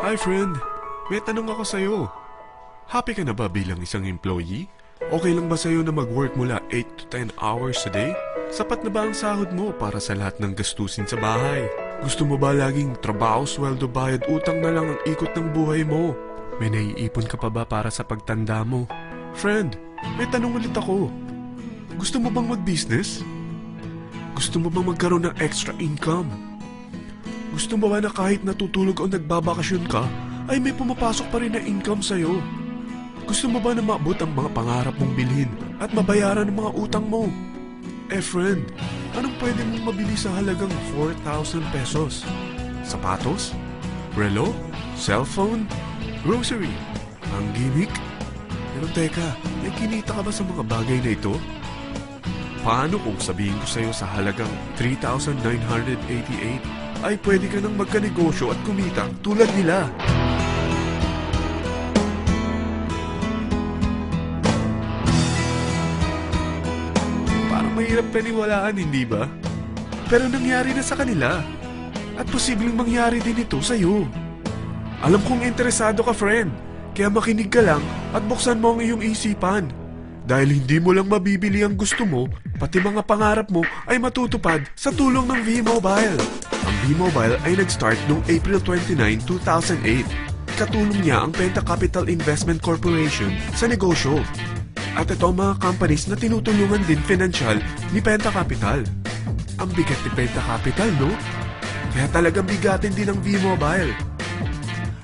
Hi friend, may tanong ako sa'yo. Happy ka na ba bilang isang employee? Okay lang ba sa'yo na mag-work mula 8 to 10 hours a day? Sapat na ba ang sahod mo para sa lahat ng gastusin sa bahay? Gusto mo ba laging trabaho, sweldo, bayad, utang na lang ang ikot ng buhay mo? May naiipon ka pa ba para sa pagtanda mo? Friend, may tanong ulit ako. Gusto mo bang mag-business? Gusto mo bang magkaroon ng extra income? Gusto mo ba na kahit natutulog o nagbabakasyon ka, ay may pumapasok pa rin na income sa'yo? Gusto mo ba na maabot ang mga pangarap mong bilhin at mabayaran ang mga utang mo? Friend, anong pwede mong mabili sa halagang 4,000 pesos? Sapatos? Relo? Cellphone? Grocery? Ang gimmick? Pero teka, may kinita ka ba sa mga bagay na ito? Paano kung sabihin ko sa'yo sa halagang 3,988 ay pwede ka nang magkanegosyo at kumita tulad nila? Parang mahirap paniwalaan, hindi ba? Pero nangyari na sa kanila. At posibleng mangyari din ito sa'yo. Alam kong interesado ka, friend. Kaya makinig ka lang at buksan mo ang iyong isipan. Dahil hindi mo lang mabibili ang gusto mo, pati mga pangarap mo ay matutupad sa tulong ng V-Mobile. Ang V-Mobile ay nag-start noong April 29, 2008. Katulong niya ang Penta Capital Investment Corporation sa negosyo. At ito ang mga companies na tinutulungan din financial ni Penta Capital. Ang bigat ni Penta Capital, no? Kaya talagang bigatin din ang V-Mobile.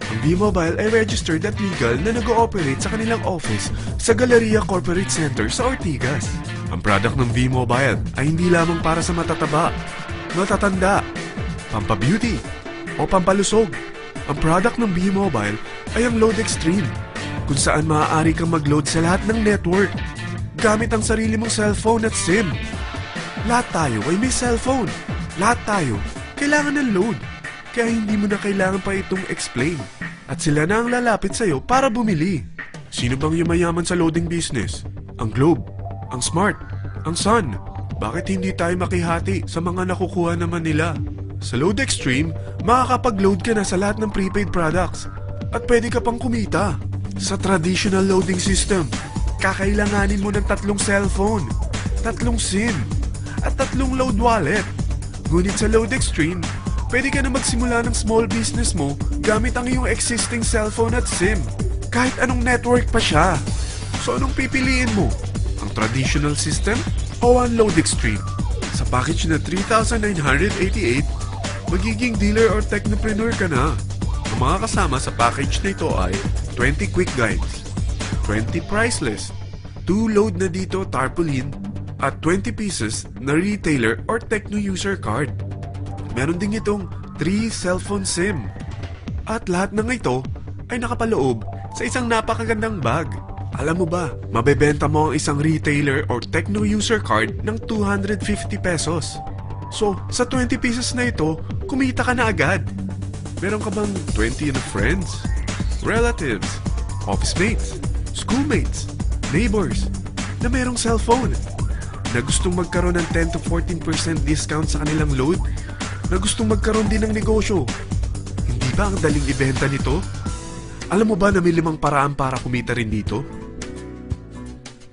Ang V-Mobile ay registered at legal na nag-ooperate sa kanilang office sa Galleria Corporate Center sa Ortigas. Ang product ng V-Mobile ay hindi lamang para sa matataba, matatanda, pampabeauty, o pampalusog. Ang product ng V-Mobile ay ang Load Extreme, kung saan maaari kang mag-load sa lahat ng network gamit ang sarili mong cellphone at SIM. Lahat tayo ay may cellphone. Lahat tayo kailangan ng load. Kaya hindi mo na kailangan pa itong explain. At sila na ang lalapit sa'yo para bumili. Sino bang yumayaman sa loading business? Ang Globe, ang Smart, ang Sun. Bakit hindi tayo makihati sa mga nakukuha naman nila? Sa Load Extreme, makakapag-load ka na sa lahat ng prepaid products. At pwede ka pang kumita. Sa traditional loading system, kakailanganin mo ng 3 cellphone, 3 SIM, at 3 load wallet. Ngunit sa Load Extreme, pwede ka na magsimula ng small business mo gamit ang iyong existing cellphone at SIM. Kahit anong network pa siya. So anong pipiliin mo? Ang traditional system o ang Load Extreme? Sa package na 3,988, magiging dealer or technopreneur ka na. Ang mga kasama sa package na ito ay 20 quick guides, 20 price list, 2 load na dito tarpaulin, at 20 pieces na retailer or techno user card. Meron din itong 3 cellphone SIM. At lahat ng ito ay nakapaloob sa isang napakagandang bag. Alam mo ba, mabebenta mo ang isang retailer or techno user card ng 250 pesos. So, sa 20 pieces na ito, kumita ka na agad. Meron ka bang 20 na friends, relatives, office mates, schoolmates, neighbors na merong cellphone? Na gustong magkaroon ng 10 to 14% discount sa kanilang load? Na gustong magkaroon din ng negosyo? Hindi ba ang daling ibenta nito? Alam mo ba na may 5 paraan para kumita rin dito?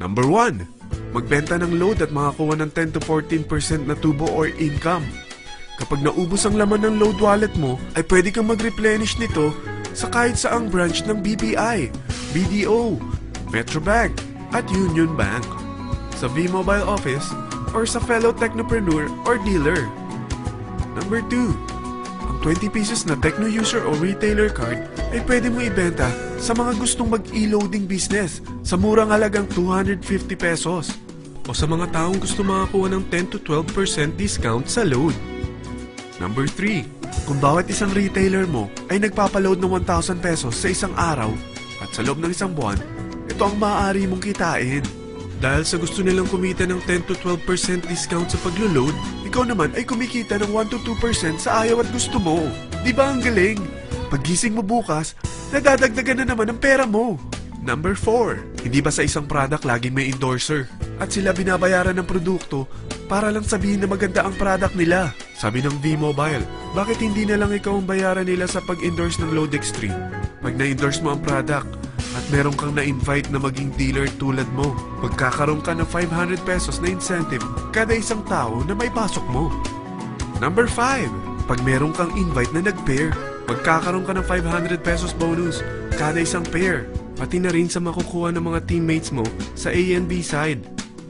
Number 1. Magbenta ng load at makakuha ng 10 to 14% na tubo or income. Kapag naubos ang laman ng load wallet mo, ay pwede kang mag-replenish nito sa kahit saang branch ng BPI, BDO, Metrobank, at Union Bank, sa V-Mobile office, or sa fellow technopreneur or dealer. Number 2. Ang 20 pieces na techno user o retailer card ay pwede mo ibenta sa mga gustong mag-e-loading business sa murang halagang 250 pesos o sa mga taong gusto makakuha ng 10 to 12% discount sa load. Number 3. Kung bawat isang retailer mo ay nagpapaload ng 1,000 pesos sa isang araw at sa loob ng isang buwan, ito ang maaari mong kitain. Dahil sa gusto nilang kumita ng 10 to 12% discount sa paglo-load, ikaw naman ay kumikita ng 1 to 2% sa ayaw at gusto mo. Di ba ang galing? Paggising mo bukas, nadadagdagan na naman ang pera mo. Number 4. Hindi ba sa isang product laging may endorser? At sila binabayaran ng produkto para lang sabihin na maganda ang product nila. Sabi ng V-Mobile, bakit hindi na lang ikaw ang bayaran nila sa pag-endorse ng Lodextreme? Pag na-endorse mo ang product at meron kang na-invite na maging dealer tulad mo, magkakaroon ka ng 500 pesos na incentive kada isang tao na may pasok mo. Number 5, pag meron kang invite na nag-pair, magkakaroon ka ng 500 pesos bonus kada isang pair, pati na rin sa makukuha ng mga teammates mo sa A and B side.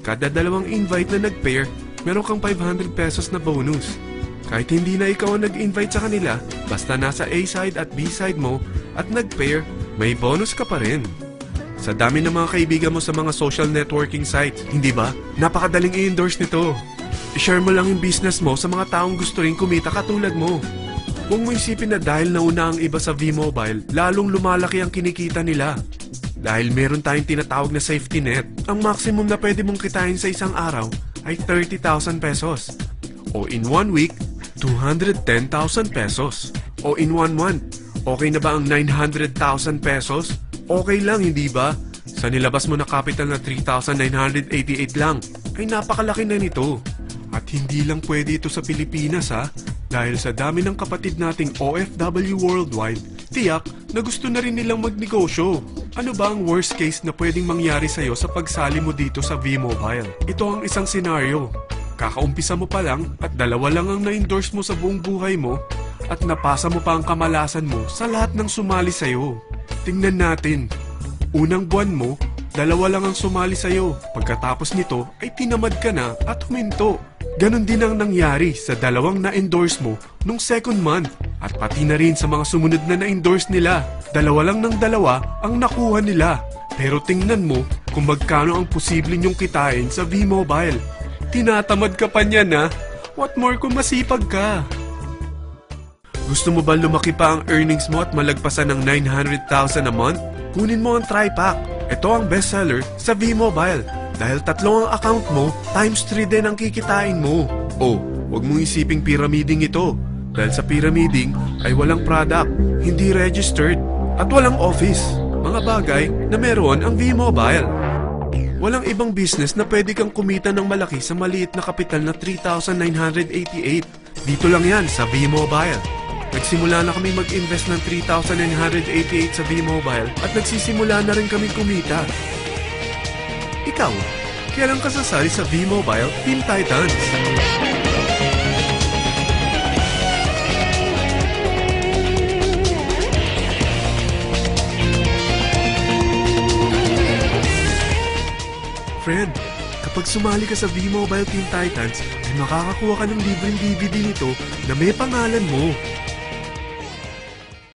Kada dalawang invite na nag-pair, meron kang 500 pesos na bonus. Kahit hindi na ikaw ang nag-invite sa kanila, basta nasa A side at B side mo at nag-pair, may bonus ka pa rin. Sa dami ng mga kaibigan mo sa mga social networking sites, hindi ba? Napakadaling i-endorse nito. I-share mo lang yung business mo sa mga taong gusto rin kumita katulad mo. Huwag mo isipin na dahil nauna ang iba sa V-Mobile, lalong lumalaki ang kinikita nila. Dahil meron tayong tinatawag na safety net, ang maximum na pwede mong kitain sa isang araw ay 30,000 pesos. O in 1 week, 210,000 pesos. O in 1 month, okay na ba ang 900,000 pesos? Okay lang, hindi ba? Sa nilabas mo na capital na 3,988 lang, ay napakalaki na nito. At hindi lang pwede ito sa Pilipinas ha, dahil sa dami ng kapatid nating OFW worldwide, tiyak na gusto na rin nilang magnegosyo. Ano ba ang worst case na pwedeng mangyari sa'yo sa pagsali mo dito sa V-Mobile? Ito ang isang senaryo. Kakaumpisa mo pa lang at dalawa lang ang na-endorse mo sa buong buhay mo at napasa mo pa ang kamalasan mo sa lahat ng sumali sa'yo. Tingnan natin. Unang buwan mo, dalawa lang ang sumali sa'yo. Pagkatapos nito ay tinamad ka na at huminto. Ganon din ang nangyari sa dalawang na-endorse mo nung second month at pati na rin sa mga sumunod na na-endorse nila. Dalawa lang ng dalawa ang nakuha nila. Pero tingnan mo kung magkano ang posible nyong kitain sa V-Mobile. Tinatamad ka pa niyan ha? What more kung masipag ka? Gusto mo ba lumaki pa ang earnings mo at malagpasan ng 900,000 a month? Kunin mo ang TriPack. Ito ang bestseller sa V-Mobile. Dahil 3 ang account mo, times 3 din ang kikitain mo. Oh, huwag mong isiping pyramiding ito. Dahil sa pyramiding ay walang product, hindi registered, at walang office. Mga bagay na meron ang V-Mobile. Walang ibang business na pwede kang kumita ng malaki sa maliit na kapital na 3,988. Dito lang yan sa V-Mobile. Nagsimula na kami mag-invest ng 3,988 sa V-Mobile at nagsisimula na rin kami kumita. Ikaw, kailan ka sasali sa V-Mobile Team Titans? Friend, kapag sumali ka sa V-Mobile Team Titans, ay makakakuha ka ng libreng DVD nito na may pangalan mo.